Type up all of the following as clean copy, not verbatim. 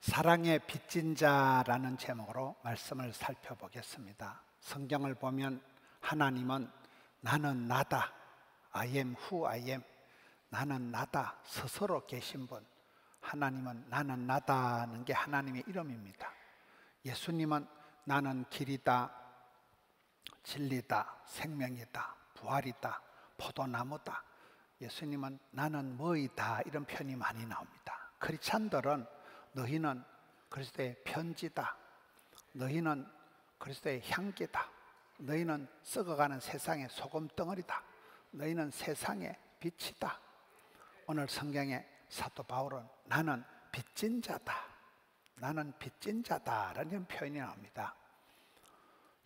사랑의 빚진 자라는 제목으로 말씀을 살펴보겠습니다. 성경을 보면 하나님은 나는 나다, I am who I am, 나는 나다, 스스로 계신 분. 하나님은 나는 나다는 게 하나님의 이름입니다. 예수님은 나는 길이다, 진리다, 생명이다, 부활이다, 포도나무다. 예수님은 나는 뭐이다, 이런 표현이 많이 나옵니다. 크리스찬들은 너희는 그리스도의 편지다, 너희는 그리스도의 향기다, 너희는 썩어가는 세상의 소금덩어리다, 너희는 세상의 빛이다. 오늘 성경에 사도 바울은 나는 빚진 자다, 나는 빚진 자다라는 표현이 나옵니다.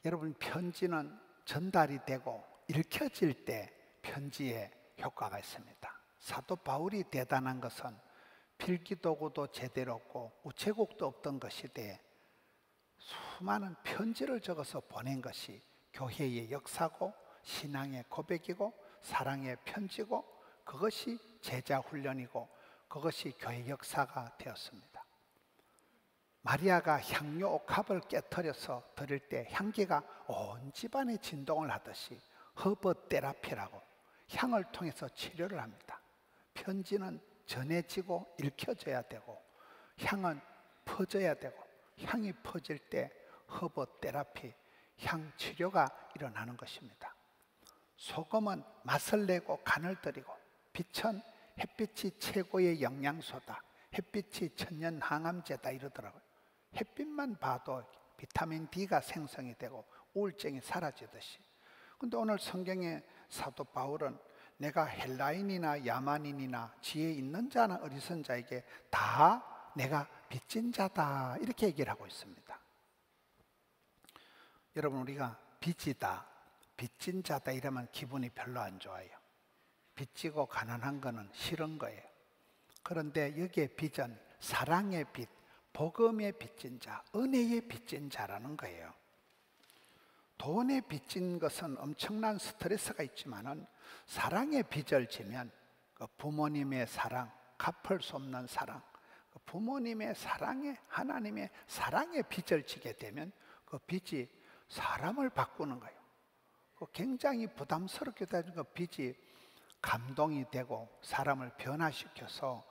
여러분, 편지는 전달이 되고 읽혀질 때 편지에 효과가 있습니다. 사도 바울이 대단한 것은 필기도구도 제대로 없고 우체국도 없던 그 시대에 수많은 편지를 적어서 보낸 것이 교회의 역사고 신앙의 고백이고 사랑의 편지고, 그것이 제자 훈련이고 그것이 교회 역사가 되었습니다. 마리아가 향료 옥합을 깨뜨려서 드릴 때 향기가 온 집안에 진동을 하듯이 허브 테라피라고 향을 통해서 치료를 합니다. 편지는 전해지고 읽혀져야 되고 향은 퍼져야 되고, 향이 퍼질 때 허브 테라피, 향 치료가 일어나는 것입니다. 소금은 맛을 내고 간을 들이고, 빛은 햇빛이 최고의 영양소다, 햇빛이 천년 항암제다 이러더라고요. 햇빛만 봐도 비타민 D가 생성이 되고 우울증이 사라지듯이. 근데 오늘 성경의 사도 바울은 내가 헬라인이나 야만인이나 지혜 있는 자나 어리석은 자에게 다 내가 빚진 자다, 이렇게 얘기를 하고 있습니다. 여러분, 우리가 빚지다, 빚진 자다 이러면 기분이 별로 안 좋아요. 빚지고 가난한 거는 싫은 거예요. 그런데 여기에 빚은 사랑의 빚, 복음의 빚진 자, 은혜의 빚진 자라는 거예요. 돈에 빚진 것은 엄청난 스트레스가 있지만은 사랑의 빚을 지면 그 부모님의 사랑, 갚을 수 없는 사랑, 그 부모님의 사랑에, 하나님의 사랑의 빚을 지게 되면 그 빚이 사람을 바꾸는 거예요. 그 굉장히 부담스럽게 되는 그 빚이 감동이 되고 사람을 변화시켜서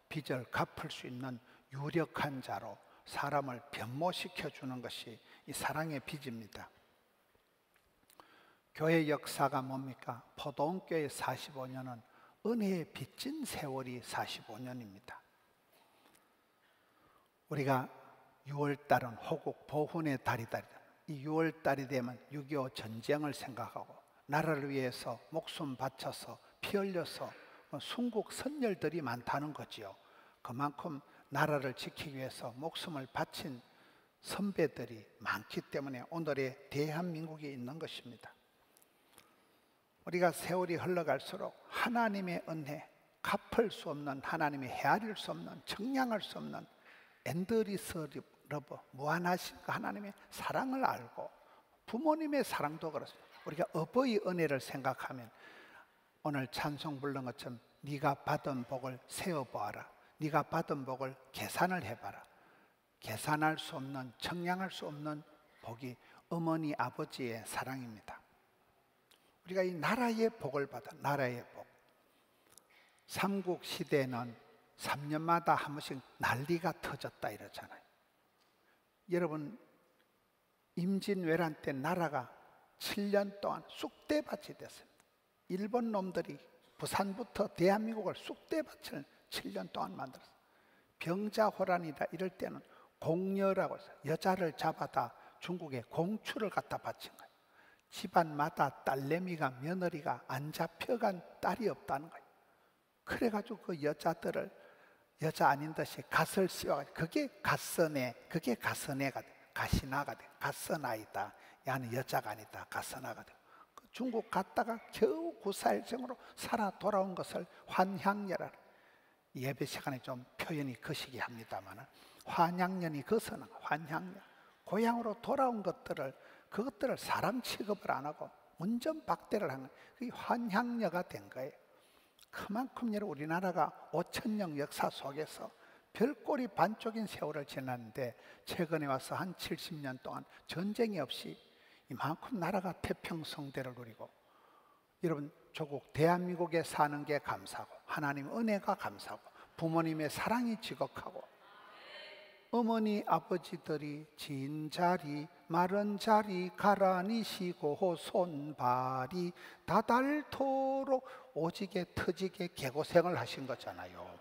빚을 갚을 수 있는 유력한 자로 사람을 변모시켜 주는 것이 이 사랑의 빚입니다. 교회 역사가 뭡니까? 포도원교회 45년은 은혜의 빚진 세월이 45년입니다. 우리가 6월달은 호국 보훈의 달이다. 이 6월달이 되면 6.25 전쟁을 생각하고 나라를 위해서 목숨 바쳐서 피 흘려서 순국 선열들이 많다는 거지요. 그만큼 나라를 지키기 위해서 목숨을 바친 선배들이 많기 때문에 오늘의 대한민국이 있는 것입니다. 우리가 세월이 흘러갈수록 하나님의 은혜, 갚을 수 없는, 하나님의 헤아릴 수 없는, 청량할 수 없는 엔드리스 러브, 무한하신 하나님의 사랑을 알고, 부모님의 사랑도 그렇습니다. 우리가 어버이 은혜를 생각하면 오늘 찬송 부른 것처럼 네가 받은 복을 세어보아라, 네가 받은 복을 계산을 해봐라. 계산할 수 없는, 청량할 수 없는 복이 어머니 아버지의 사랑입니다. 우리가 이 나라의 복을 받아, 나라의 복. 삼국 시대에는 3년마다 한 번씩 난리가 터졌다 이러잖아요. 여러분, 임진왜란 때 나라가 7년 동안 쑥대밭이 됐습니다. 일본 놈들이 부산부터 대한민국을 쑥대밭을 7년 동안 만들었어요. 병자호란이다 이럴 때는 공여라고 해서 여자를 잡아다 중국에 공추를 갖다 바친 거예요. 집안마다 딸내미가, 며느리가 안 잡혀간 딸이 없다는 거예요. 그래가지고 그 여자들을 여자 아닌 듯이 갓을 씌워가지고, 그게 갓선애, 그게 갓선애가 돼, 가시나가 돼. 갓선아이다, 야는 여자가 아니다, 갓선아가 돼. 그 중국 갔다가 겨우 구사일생으로 살아 돌아온 것을 환향녀라. 예배 시간에 좀 표현이 거시기 합니다만 환향년이 거서는 환향년, 고향으로 돌아온 것들을, 그것들을 사람 취급을 안 하고 운전박대를 하는, 그게 환향녀가 된 거예요. 그만큼 우리나라가 5,000년 역사 속에서 별꼴이 반쪽인 세월을 지났는데 최근에 와서 한 70년 동안 전쟁이 없이 이만큼 나라가 태평성대를 누리고, 여러분 조국 대한민국에 사는 게 감사하고 하나님 은혜가 감사하고 부모님의 사랑이 지극하고, 어머니 아버지들이 진 자리 마른 자리 가라니시고 손발이 다닳도록 오지게 터지게 개고생을 하신 거잖아요.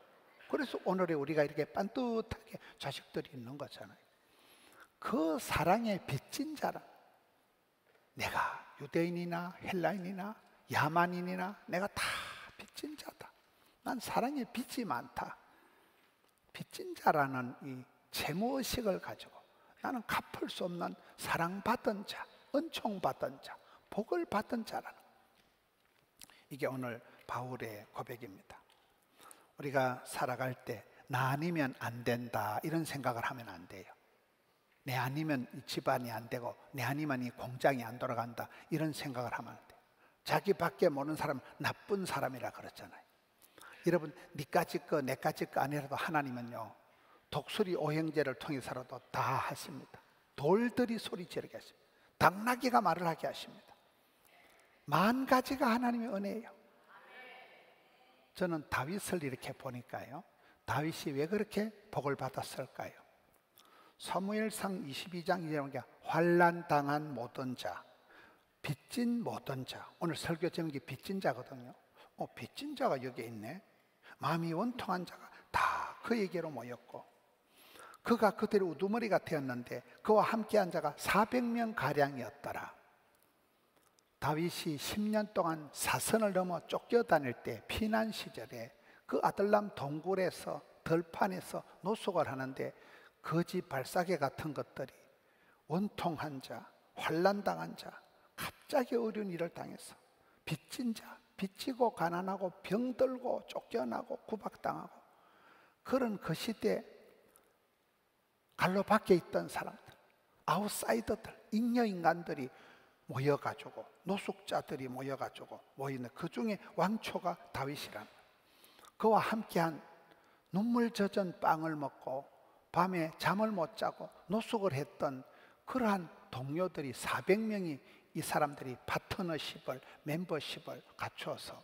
그래서 오늘의 우리가 이렇게 반듯하게 자식들이 있는 거잖아요. 그 사랑의 빚진 자라. 내가 유대인이나 헬라인이나 야만인이나 내가 다 빚진 자다. 난 사랑의 빚이 많다. 빚진 자라는 이 채무의식을 가지고 나는 갚을 수 없는 사랑받은 자, 은총받은 자, 복을 받은 자라는, 이게 오늘 바울의 고백입니다. 우리가 살아갈 때 나 아니면 안 된다 이런 생각을 하면 안 돼요. 내 아니면 이 집안이 안 되고 내 아니면 이 공장이 안 돌아간다 이런 생각을 하면 안 돼요. 자기밖에 모르는 사람 나쁜 사람이라 그랬잖아요. 여러분 니까짓 거 내까짓 거 아니라도 하나님은요 독수리 오형제를 통해서라도 다 하십니다. 돌들이 소리 지르게 하십니다. 당나귀가 말을 하게 하십니다. 만 가지가 하나님의 은혜예요. 저는 다윗을 이렇게 보니까요, 다윗이 왜 그렇게 복을 받았을까요? 사무엘상 22장 2절에 환난 당한 모든 자, 빚진 모든 자. 오늘 설교 제목이 빚진 자거든요. 빚진 자가 여기 있네. 마음이 원통한 자가 다 그에게로 모였고, 그가 그들의 우두머리가 되었는데 그와 함께한 자가 400명 가량이었더라. 다윗이 10년 동안 사선을 넘어 쫓겨다닐 때 피난 시절에 그 아들람 동굴에서 들판에서 노숙을 하는데 거지 발사계 같은 것들이 원통한 자, 환난당한 자, 갑자기 어려운 일을 당해서 빚진 자, 빚지고 가난하고 병들고 쫓겨나고 구박당하고, 그런 그 시대 갈로 밖에 있던 사람들, 아웃사이더들, 잉여인간들이 모여가지고, 노숙자들이 모여가지고 모이는 그 중에 왕초가 다윗이란, 그와 함께한 눈물 젖은 빵을 먹고 밤에 잠을 못 자고 노숙을 했던 그러한 동료들이 400명이 이 사람들이 파트너십을, 멤버십을 갖추어서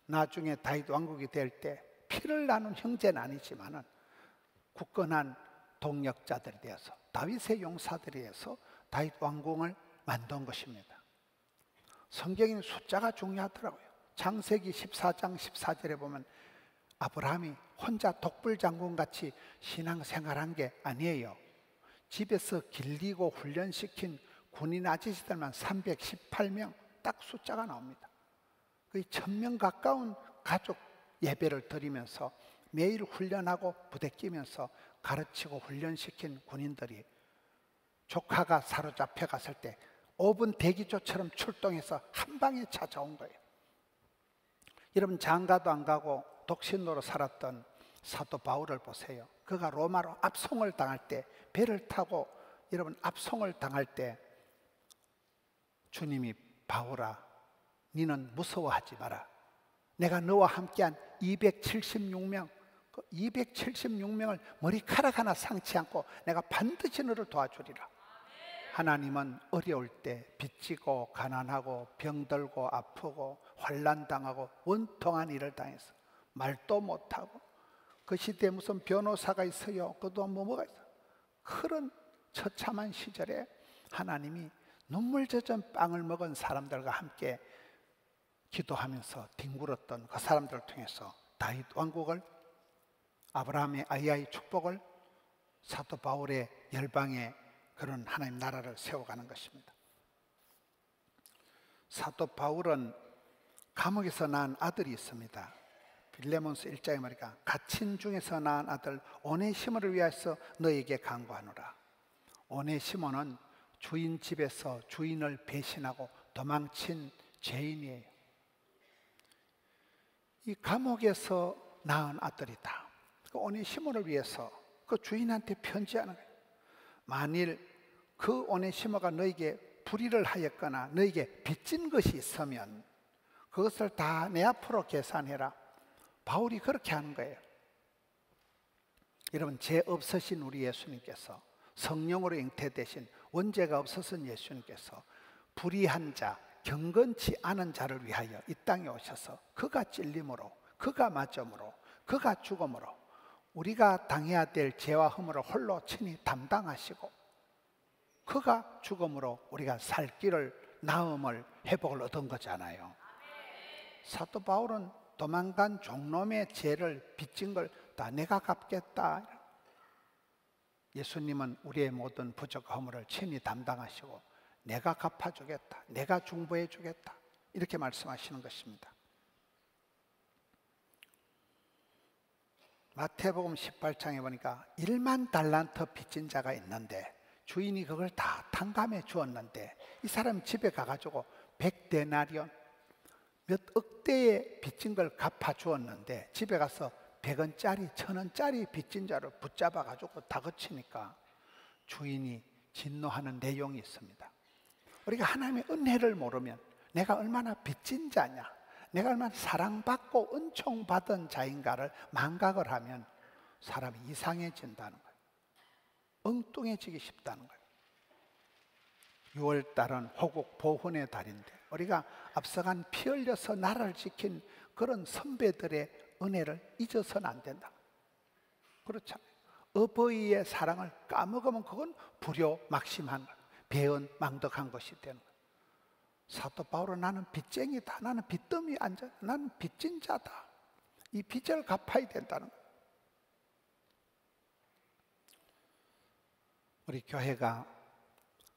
나중에 다윗 왕국이 될 때 피를 나눈 형제는 아니지만은 굳건한 동력자들이 되어서 다윗의 용사들이 되어서 다윗 왕궁을 만든 것입니다. 성경에는 숫자가 중요하더라고요. 창세기 14장 14절에 보면 아브라함이 혼자 독불장군같이 신앙생활한 게 아니에요. 집에서 길리고 훈련시킨 군인 아저씨들만 318명, 딱 숫자가 나옵니다. 거의 1000명 가까운 가족 예배를 드리면서 매일 훈련하고 부대 끼면서 가르치고 훈련시킨 군인들이 조카가 사로잡혀 갔을 때 5분 대기조처럼 출동해서 한 방에 찾아온 거예요. 여러분 장가도 안 가고 독신노로 살았던 사도 바울을 보세요. 그가 로마로 압송을 당할 때, 배를 타고 여러분 압송을 당할 때 주님이 바울아 너는 무서워하지 마라. 내가 너와 함께한 276명, 그 276명을 머리카락 하나 상치 않고 내가 반드시 너를 도와주리라. 하나님은 어려울 때 빚지고 가난하고 병들고 아프고 환난당하고 원통한 일을 당해서 말도 못하고, 그 시대에 무슨 변호사가 있어요, 그도 뭐가 있어요, 그런 처참한 시절에 하나님이 눈물 젖은 빵을 먹은 사람들과 함께 기도하면서 뒹굴었던 그 사람들을 통해서 다윗 왕국을, 아브라함의 아이의 축복을, 사도 바울의 열방의 그런 하나님 나라를 세워가는 것입니다. 사도 바울은 감옥에서 낳은 아들이 있습니다. 빌레몬서 1장에 말이니까 갇힌 중에서 낳은 아들 오네시모를 위하여 너에게 간구하노라. 오네시모는 주인 집에서 주인을 배신하고 도망친 죄인이에요. 이 감옥에서 낳은 아들이다. 그 오네시모를 위해서 그 주인한테 편지하는 거예요. 만일 그 오네시모가 너에게 불의를 하였거나 너에게 빚진 것이 있으면 그것을 다 내 앞으로 계산해라. 바울이 그렇게 하는 거예요. 여러분, 죄 없으신 우리 예수님께서, 성령으로 잉태되신 원죄가 없으신 예수님께서 불의한 자, 경건치 않은 자를 위하여 이 땅에 오셔서 그가 찔림으로, 그가 맞음으로, 그가 죽음으로 우리가 당해야 될 죄와 허물을 홀로 친히 담당하시고, 그가 죽음으로 우리가 살 길을, 나음을, 회복을 얻은 거잖아요. 사도 바울은 도망간 종놈의 죄를 빚진 걸 다 내가 갚겠다. 예수님은 우리의 모든 부족과 허물을 친히 담당하시고 내가 갚아주겠다, 내가 중보해 주겠다, 이렇게 말씀하시는 것입니다. 마태복음 18장에 보니까 1만 달란트 빚진 자가 있는데 주인이 그걸 다 탕감해 주었는데, 이 사람 집에 가가지고 100데나리온, 몇 억대의 빚진 걸 갚아 주었는데 집에 가서 100원짜리, 1000원짜리 빚진 자를 붙잡아가지고 다그치니까 주인이 진노하는 내용이 있습니다. 우리가 하나님의 은혜를 모르면 내가 얼마나 빚진 자냐, 내가 얼마나 사랑받고 은총받은 자인가를 망각을 하면 사람이 이상해진다는 거예요. 엉뚱해지기 쉽다는 거예요. 6월달은 호국 보훈의 달인데 우리가 앞서간 피 흘려서 나라를 지킨 그런 선배들의 은혜를 잊어서는 안 된다. 그렇잖아요. 어버이의 사랑을 까먹으면 그건 불효막심한 거예요. 배은망덕한 것이 되는 거예요. 사도 바울은 나는 빚쟁이다, 나는 빚더미 앉아, 나는 빚진 자다, 이 빚을 갚아야 된다는 거예요. 우리 교회가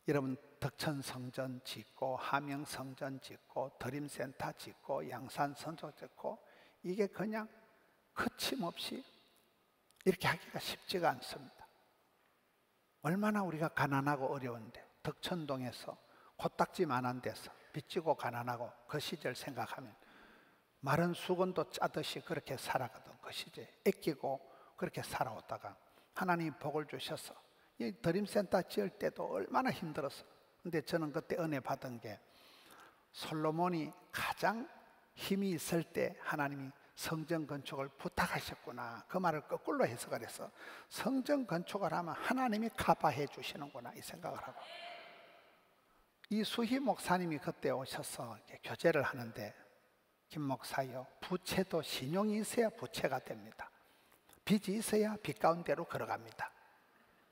여러분 덕천성전 짓고 함영성전 짓고 드림센터 짓고 양산선조 짓고 이게 그냥 거침없이 이렇게 하기가 쉽지가 않습니다. 얼마나 우리가 가난하고 어려운데, 덕천동에서 코딱지만한 데서 빚지고 가난하고 그 시절 생각하면 마른 수건도 짜듯이 그렇게 살아가던 그 시절에 아끼고 그렇게 살아오다가 하나님 복을 주셔서 이 드림센터 지을 때도 얼마나 힘들었어. 근데 저는 그때 은혜 받은 게, 솔로몬이 가장 힘이 있을 때 하나님이 성전 건축을 부탁하셨구나, 그 말을 거꾸로 해석을 해서 성전 건축을 하면 하나님이 커버해 주시는구나, 이 생각을 하고, 이 수희 목사님이 그때 오셔서 이렇게 교제를 하는데, 김 목사요, 부채도 신용이 있어야 부채가 됩니다. 빚이 있어야 빚 가운데로 걸어갑니다.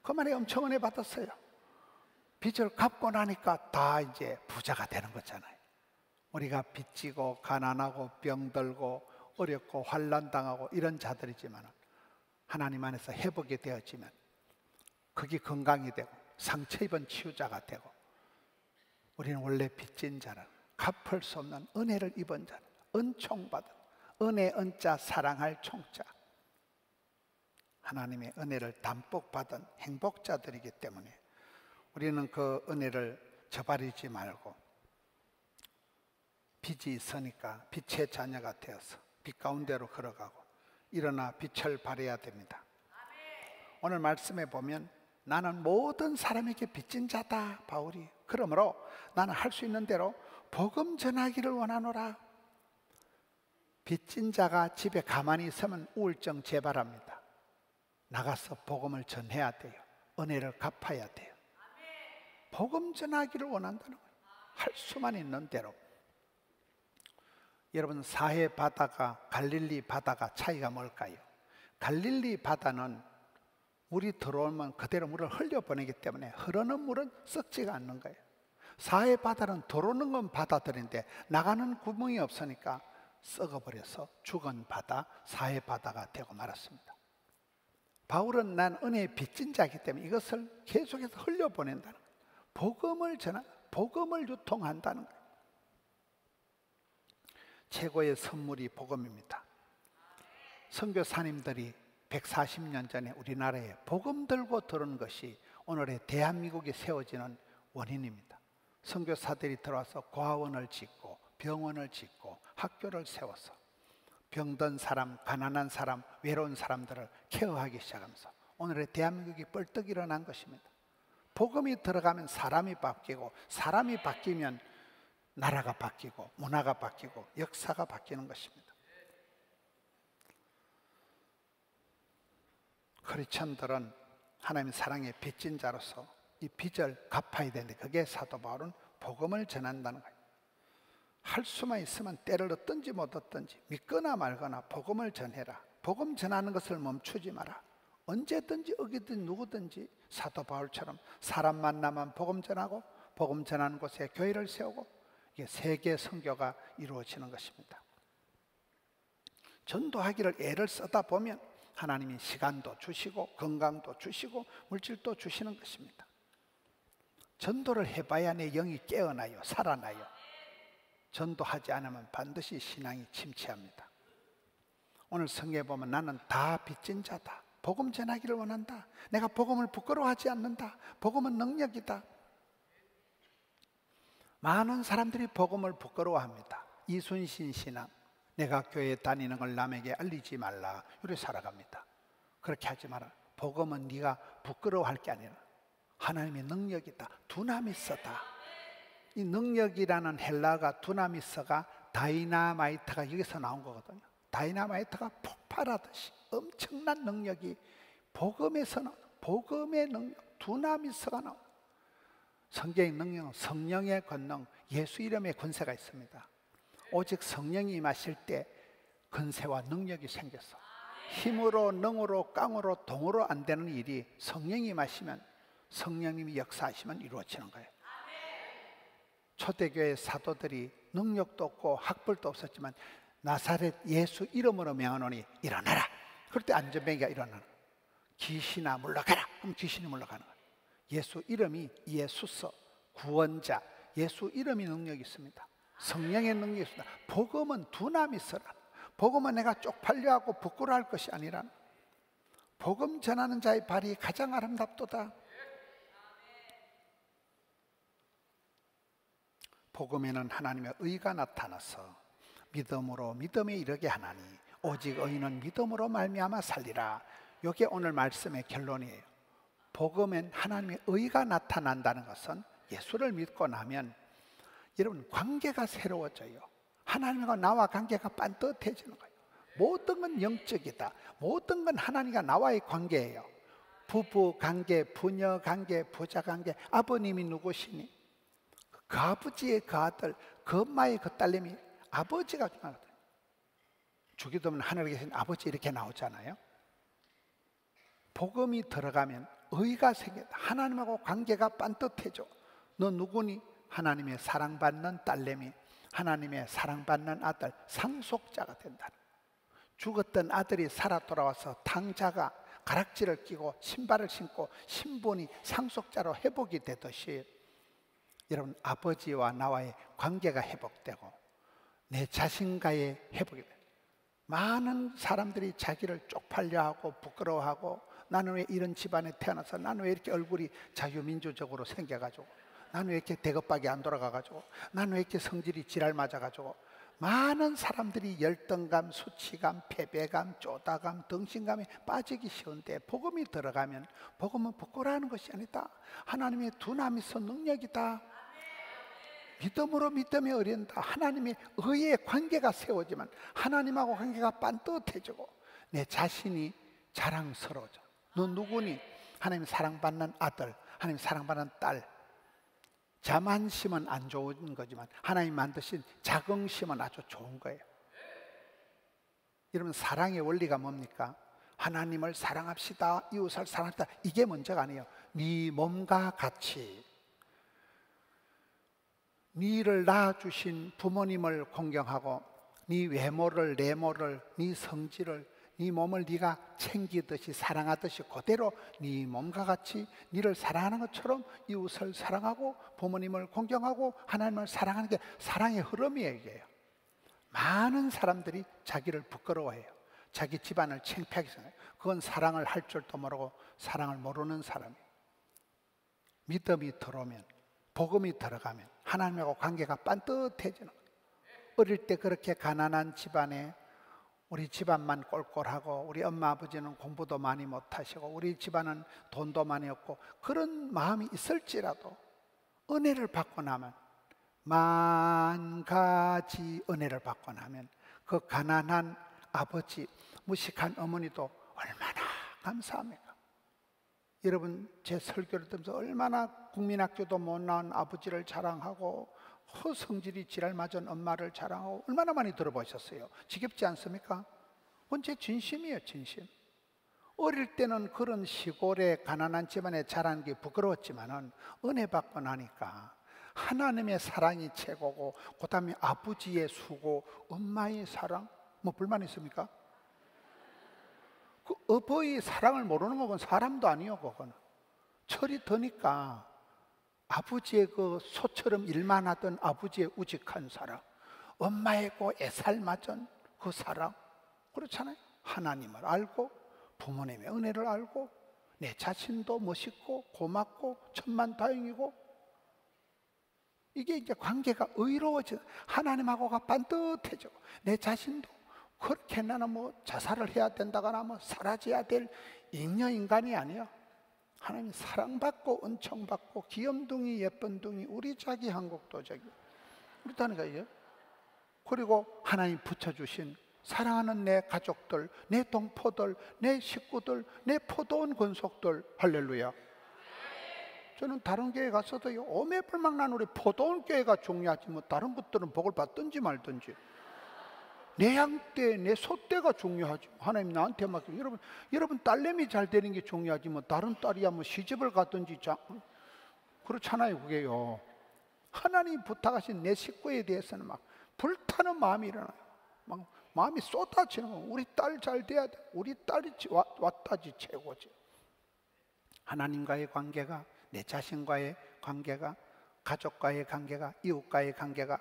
그 말에 엄청 은혜 받았어요. 빚을 갚고 나니까 다 이제 부자가 되는 거잖아요. 우리가 빚지고 가난하고 병들고 어렵고 환난당하고 이런 자들이지만 하나님 안에서 회복이 되어지면 그게 건강이 되고 상처 입은 치유자가 되고, 우리는 원래 빚진 자는, 갚을 수 없는 은혜를 입은 자는, 은총받은, 은혜 은자 사랑할 총자, 하나님의 은혜를 담복 받은 행복자들이기 때문에 우리는 그 은혜를 저버리지 말고, 빚이 있으니까 빛의 자녀가 되어서 빛 가운데로 걸어가고 일어나 빛을 발해야 됩니다. 오늘 말씀에 보면 나는 모든 사람에게 빚진 자다, 바울이. 그러므로 나는 할 수 있는 대로 복음 전하기를 원하노라. 빚진 자가 집에 가만히 있으면 우울증 재발합니다. 나가서 복음을 전해야 돼요. 은혜를 갚아야 돼요. 복음 전하기를 원한다는 거예요. 할 수만 있는 대로. 여러분, 사해 바다가 갈릴리 바다가 차이가 뭘까요? 갈릴리 바다는 물이 들어오면 그대로 물을 흘려보내기 때문에 흐르는 물은 썩지가 않는 거예요. 사해 바다는 들어오는 건 바다들인데 나가는 구멍이 없으니까 썩어버려서 죽은 바다, 사해 바다가 되고 말았습니다. 바울은 난 은혜의 빚진 자이기 때문에 이것을 계속해서 흘려보낸다는 거예요. 복음을 전하, 복음을 유통한다는 거예요. 최고의 선물이 복음입니다. 선교사님들이 140년 전에 우리나라에 복음 들고 들어온 것이 오늘의 대한민국이 세워지는 원인입니다. 선교사들이 들어와서 고아원을 짓고 병원을 짓고 학교를 세워서 병든 사람, 가난한 사람, 외로운 사람들을 케어하기 시작하면서 오늘의 대한민국이 뻘떡 일어난 것입니다. 복음이 들어가면 사람이 바뀌고, 사람이 바뀌면 나라가 바뀌고, 문화가 바뀌고, 역사가 바뀌는 것입니다. 크리스천들은 하나님의 사랑의 빚진 자로서 이 빚을 갚아야 되는데, 그게 사도 바울은 복음을 전한다는 거예요. 할 수만 있으면 때를 얻든지 못 얻든지, 믿거나 말거나 복음을 전해라. 복음 전하는 것을 멈추지 마라. 언제든지 어디든지 누구든지 사도 바울처럼 사람 만나면 복음 전하고, 복음 전하는 곳에 교회를 세우고, 이게 세계 선교가 이루어지는 것입니다. 전도하기를 애를 쓰다 보면 하나님이 시간도 주시고 건강도 주시고 물질도 주시는 것입니다. 전도를 해봐야 내 영이 깨어나요, 살아나요. 전도하지 않으면 반드시 신앙이 침체합니다. 오늘 성경에 보면 나는 다 빚진 자다, 복음 전하기를 원한다, 내가 복음을 부끄러워하지 않는다, 복음은 능력이다. 많은 사람들이 복음을 부끄러워합니다. 이순신 신앙, 내가 교회에 다니는 걸 남에게 알리지 말라, 이렇게 살아갑니다. 그렇게 하지 마라. 복음은 네가 부끄러워할 게 아니라 하나님의 능력이다, 두나미스다. 이 능력이라는 헬라가 두나미스가 다이나마이트가 여기서 나온 거거든요. 다이나마이트가 폭발하듯이 엄청난 능력이 복음에서 나온, 복음의 능력, 두나미스가 나온. 성경의 능력은 성령의 권능, 예수 이름의 권세가 있습니다. 오직 성령이 임하실 때 권세와 능력이 생겼어. 힘으로, 능으로, 깡으로, 동으로 안 되는 일이 성령이 임하시면, 성령님이 역사하시면 이루어지는 거예요. 초대교회 사도들이 능력도 없고 학벌도 없었지만 나사렛 예수 이름으로 명하노니 일어나라. 그럴 때 안전뱅이가 일어나는 거예요. 귀신아 물러가라 하면 귀신이 물러가는 거예요. 예수 이름이 예수서, 구원자, 예수 이름이 능력이 있습니다. 성령의 능력이 있습니다. 복음은 두나미스라. 복음은 내가 쪽팔려하고 부끄러워할 것이 아니라 복음 전하는 자의 발이 가장 아름답도다. 복음에는 하나님의 의가 나타나서 믿음으로 믿음에 이르게 하나니 오직 의인은 믿음으로 말미암아 살리라. 이게 오늘 말씀의 결론이에요. 복음엔 하나님의 의가 나타난다는 것은 예수를 믿고 나면 여러분 관계가 새로워져요. 하나님과 나와 관계가 반듯해지는 거예요. 모든 건 영적이다. 모든 건 하나님과 나와의 관계예요. 부부 관계, 부녀 관계, 부자 관계. 아버님이 누구시니? 그 아버지의 그 아들, 그 엄마의 그 딸내미, 아버지가 중요하거든요. 주기도면 하늘에 계신 아버지 이렇게 나오잖아요. 복음이 들어가면 의가 생긴다. 하나님하고 관계가 반듯해져. 너 누구니? 하나님의 사랑받는 딸내미, 하나님의 사랑받는 아들, 상속자가 된다. 죽었던 아들이 살아 돌아와서 탕자가 가락지를 끼고 신발을 신고 신분이 상속자로 회복이 되듯이 여러분 아버지와 나와의 관계가 회복되고 내 자신과의 회복이 돼요. 많은 사람들이 자기를 쪽팔려하고 부끄러워하고 나는 왜 이런 집안에 태어나서, 나는 왜 이렇게 얼굴이 자유민주적으로 생겨가지고, 나는 왜 이렇게 대급박이 안 돌아가가지고, 나는 왜 이렇게 성질이 지랄 맞아가지고. 많은 사람들이 열등감, 수치감, 패배감, 쪼다감, 덩신감에 빠지기 쉬운데 복음이 들어가면 복음은 부끄러워하는 것이 아니다. 하나님의 두나미스 능력이다. 믿음으로 믿음에 어린다. 하나님의 의의 관계가 세워지면 하나님하고 관계가 반듯해지고 내 자신이 자랑스러워져. 너 누구니? 하나님 사랑받는 아들, 하나님 사랑받는 딸. 자만심은 안 좋은 거지만 하나님 만드신 자긍심은 아주 좋은 거예요. 여러분 사랑의 원리가 뭡니까? 하나님을 사랑합시다, 이웃을 사랑합시다, 이게 문제가 아니에요. 네 몸과 같이 네를 낳아주신 부모님을 공경하고 네 외모를, 내모를, 네 성질을, 네 몸을 네가 챙기듯이 사랑하듯이 그대로 네 몸과 같이 네를 사랑하는 것처럼 이웃을 사랑하고 부모님을 공경하고 하나님을 사랑하는 게 사랑의 흐름이에요. 이게요. 많은 사람들이 자기를 부끄러워해요. 자기 집안을 창피하게 생각해요. 그건 사랑을 할 줄도 모르고 사랑을 모르는 사람이에요. 믿음이 들어오면, 복음이 들어가면 하나님하고 관계가 반듯해지는 거예요. 어릴 때 그렇게 가난한 집안에 우리 집안만 꼴꼴하고 우리 엄마 아버지는 공부도 많이 못하시고 우리 집안은 돈도 많이 없고 그런 마음이 있을지라도 은혜를 받고 나면, 만 가지 은혜를 받고 나면 그 가난한 아버지, 무식한 어머니도 얼마나 감사합니까? 여러분, 제 설교를 들으면서 얼마나 국민학교도 못 나온 아버지를 자랑하고 성질이 지랄 맞은 엄마를 자랑하고 얼마나 많이 들어보셨어요? 지겹지 않습니까? 그건 제 진심이에요, 진심. 어릴 때는 그런 시골에 가난한 집안에 자란 게 부끄러웠지만은 은혜 받고 나니까 하나님의 사랑이 최고고, 그 다음에 아버지의 수고, 엄마의 사랑, 뭐 불만 있습니까? 그 어버이의 사랑을 모르는 건 사람도 아니요, 그거는. 철이 드니까 아버지의 그 소처럼 일만 하던 아버지의 우직한 사랑, 엄마의 그 애살 맞은 그 사랑, 그렇잖아요. 하나님을 알고 부모님의 은혜를 알고 내 자신도 멋있고 고맙고 천만다행이고, 이게 이제 관계가 의로워져 하나님하고가 반듯해지고, 내 자신도 그렇게 나는 뭐 자살을 해야 된다거나 뭐 사라져야 될 잉여인간이 아니야. 하나님 사랑받고 은총받고 귀염둥이 예쁜둥이 우리 자기 한국도자기 그렇다니까 이게. 그리고 하나님 붙여주신 사랑하는 내 가족들, 내 동포들, 내 식구들, 내 포도원 권속들, 할렐루야. 저는 다른 교회 가서도 오매불망 난 우리 포도원 교회가 중요하지 뭐 다른 것들은 복을 받든지 말든지, 내 양떼, 내 소떼가 중요하지. 하나님 나한테 맡겨. 여러분 딸내미 잘 되는 게 중요하지 뭐 다른 딸이야 뭐 시집을 가든지 그렇잖아요, 그게요. 하나님 부탁하신 내 식구에 대해서는 막 불타는 마음이 일어나요. 막 마음이 쏟아지는 거예요. 우리 딸 잘 돼야 돼. 우리 딸이 왔다지 최고지. 하나님과의 관계가, 내 자신과의 관계가, 가족과의 관계가, 이웃과의 관계가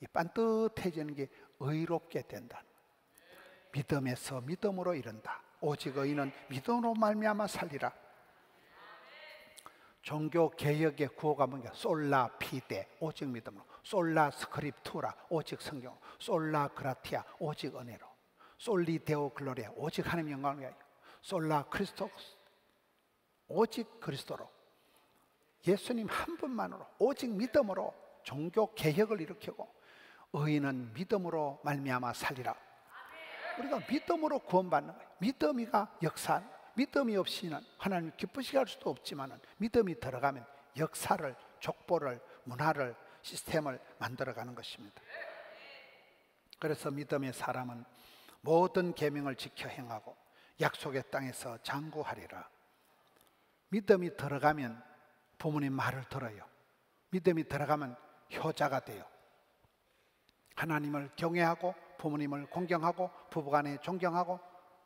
이 반듯해지는 게 의롭게 된다. 믿음에서 믿음으로 이른다. 오직 의인은 믿음으로 말미암아 살리라. 종교 개혁의 구호가 뭔가 솔라 피데, 오직 믿음으로. 솔라 스크립투라, 오직 성경. 솔라 그라티아, 오직 은혜로. 솔리 데오 글로리아, 오직 하나님 영광을 위하여. 솔라 크리스토스, 오직 그리스도로. 예수님 한 분만으로, 오직 믿음으로 종교 개혁을 일으키고, 의인은 믿음으로 말미암아 살리라. 우리가 믿음으로 구원받는 거예요. 믿음이가 역사. 믿음이 없이는 하나님 기쁘시게 할 수도 없지만 믿음이 들어가면 역사를, 족보를, 문화를, 시스템을 만들어가는 것입니다. 그래서 믿음의 사람은 모든 계명을 지켜 행하고 약속의 땅에서 장구하리라. 믿음이 들어가면 부모님 말을 들어요. 믿음이 들어가면 효자가 돼요. 하나님을 경외하고 부모님을 공경하고 부부간에 존경하고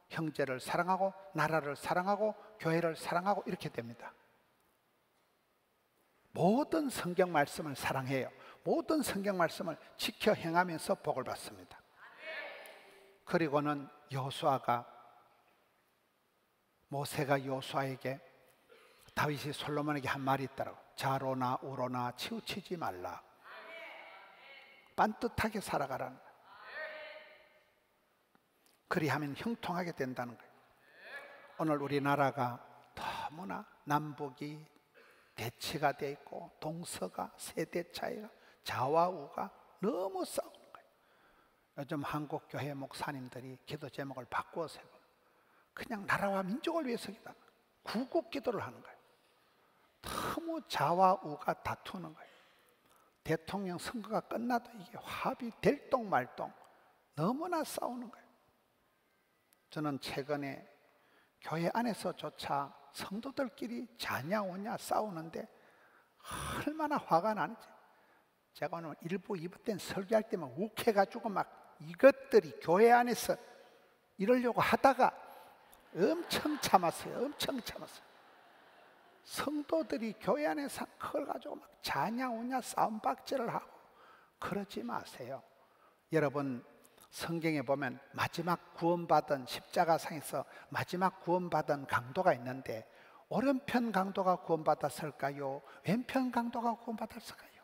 형제를 사랑하고 나라를 사랑하고 교회를 사랑하고 이렇게 됩니다. 모든 성경 말씀을 사랑해요. 모든 성경 말씀을 지켜 행하면서 복을 받습니다. 그리고는 모세가 여호수아에게, 다윗이 솔로몬에게 한 말이 있더라고. 좌로나 우로나 치우치지 말라. 반듯하게 살아가라는 거예요. 그리하면 형통하게 된다는 거예요. 오늘 우리나라가 너무나 남북이 대치가 되어 있고 동서가, 세대 차이가, 좌와 우가 너무 싸우는 거예요. 요즘 한국교회 목사님들이 기도 제목을 바꾸어서 그냥 나라와 민족을 위해서 기도하는 거예요. 구국 기도를 하는 거예요. 너무 좌와 우가 다투는 거예요. 대통령 선거가 끝나도 이게 화합이 될 똥 말똥 너무나 싸우는 거예요. 저는 최근에 교회 안에서조차 성도들끼리 자냐 오냐 싸우는데 얼마나 화가 나는지. 제가 오늘 1부, 2부 때는 설교할 때만 욱해가지고 막 이것들이 교회 안에서 이러려고 하다가 엄청 참았어요. 엄청 참았어요. 성도들이 교회 안에서 그걸 가지고 막 자냐 오냐 싸움박질을 하고 그러지 마세요. 여러분, 성경에 보면 마지막 구원받은, 십자가상에서 마지막 구원받은 강도가 있는데 오른편 강도가 구원받았을까요? 왼편 강도가 구원받았을까요?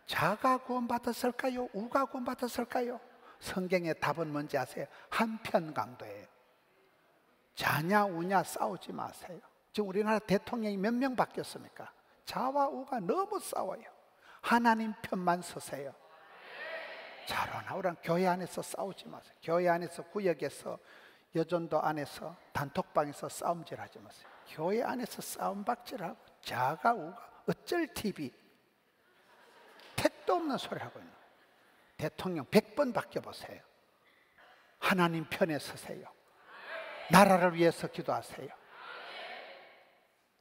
자가 구원받았을까요? 우가 구원받았을까요? 성경의 답은 뭔지 아세요? 한편 강도예요. 자냐 우냐 싸우지 마세요. 지금 우리나라 대통령이 몇 명 바뀌었습니까? 자와 우가 너무 싸워요. 하나님 편만 서세요. 자로나 우로나 교회 안에서 싸우지 마세요. 교회 안에서 구역에서 여전도 안에서 단톡방에서 싸움질하지 마세요. 교회 안에서 싸움박질하고 자가우가 어쩔 TV 택도 없는 소리 하고 있는 대통령 100번 바뀌어보세요. 하나님 편에 서세요. 나라를 위해서 기도하세요.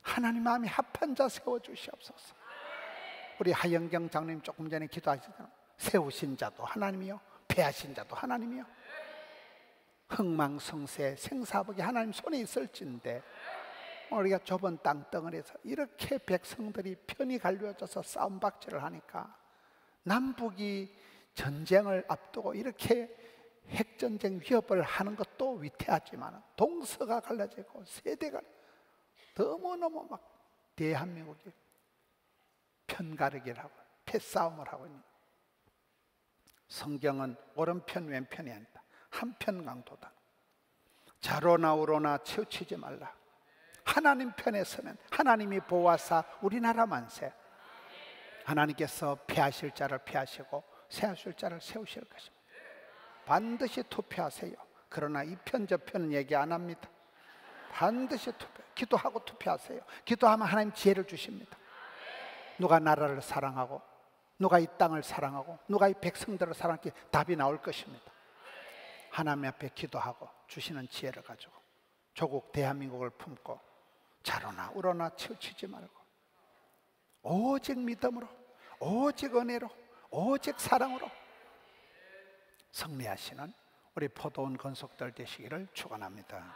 하나님 마음이 합한 자 세워주시옵소서. 우리 하영경 장로님 조금 전에 기도하시잖아요. 세우신 자도 하나님이요, 패하신 자도 하나님이요. 흥망성쇠 생사복이 하나님 손에 있을진데 우리가 좁은 땅덩어리에서 이렇게 백성들이 편이 갈려져서 싸움박질을 하니까 남북이 전쟁을 앞두고 이렇게 핵전쟁 위협을 하는 것도 위태하지만 동서가 갈라지고 세대가 너무너무 막 대한민국이 편가르기를 하고 패싸움을 하고 있는, 성경은 오른편 왼편이 아니다. 한편 강도다. 좌로나 우로나 치우치지 말라. 하나님 편에 서면 하나님이 보호하사 우리나라 만세. 하나님께서 패하실 자를 패하시고 세우실 자를 세우실 것입니다. 반드시 투표하세요. 그러나 이 편 저 편은 얘기 안 합니다. 반드시 기도하고 투표하세요. 기도하면 하나님 지혜를 주십니다. 누가 나라를 사랑하고 누가 이 땅을 사랑하고 누가 이 백성들을 사랑할지 답이 나올 것입니다. 하나님 앞에 기도하고 주시는 지혜를 가지고 조국 대한민국을 품고 좌로나 우로나 치우치지 말고 오직 믿음으로, 오직 은혜로, 오직 사랑으로 승리하시는 우리 포도원 건속들 되시기를 축원합니다.